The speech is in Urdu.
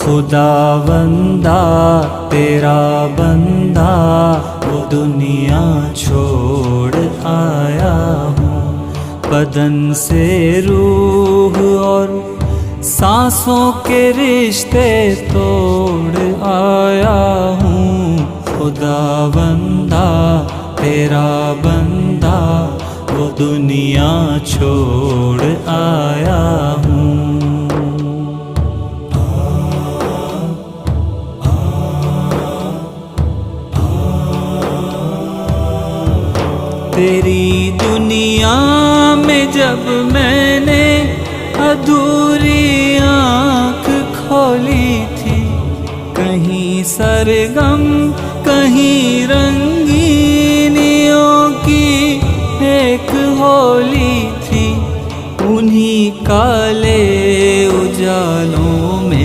خداوندا تیرا بندہ وہ دنیا چھوڑ آیا ہوں، بدن سے روح اور سانسوں کے رشتے توڑ آیا ہوں، خداوندا تیرا بندہ وہ دنیا چھوڑ آیا ہوں۔ تیری دنیا میں جب میں نے ادھوری آنکھ کھولی تھی، کہیں سرگم کہیں رنگ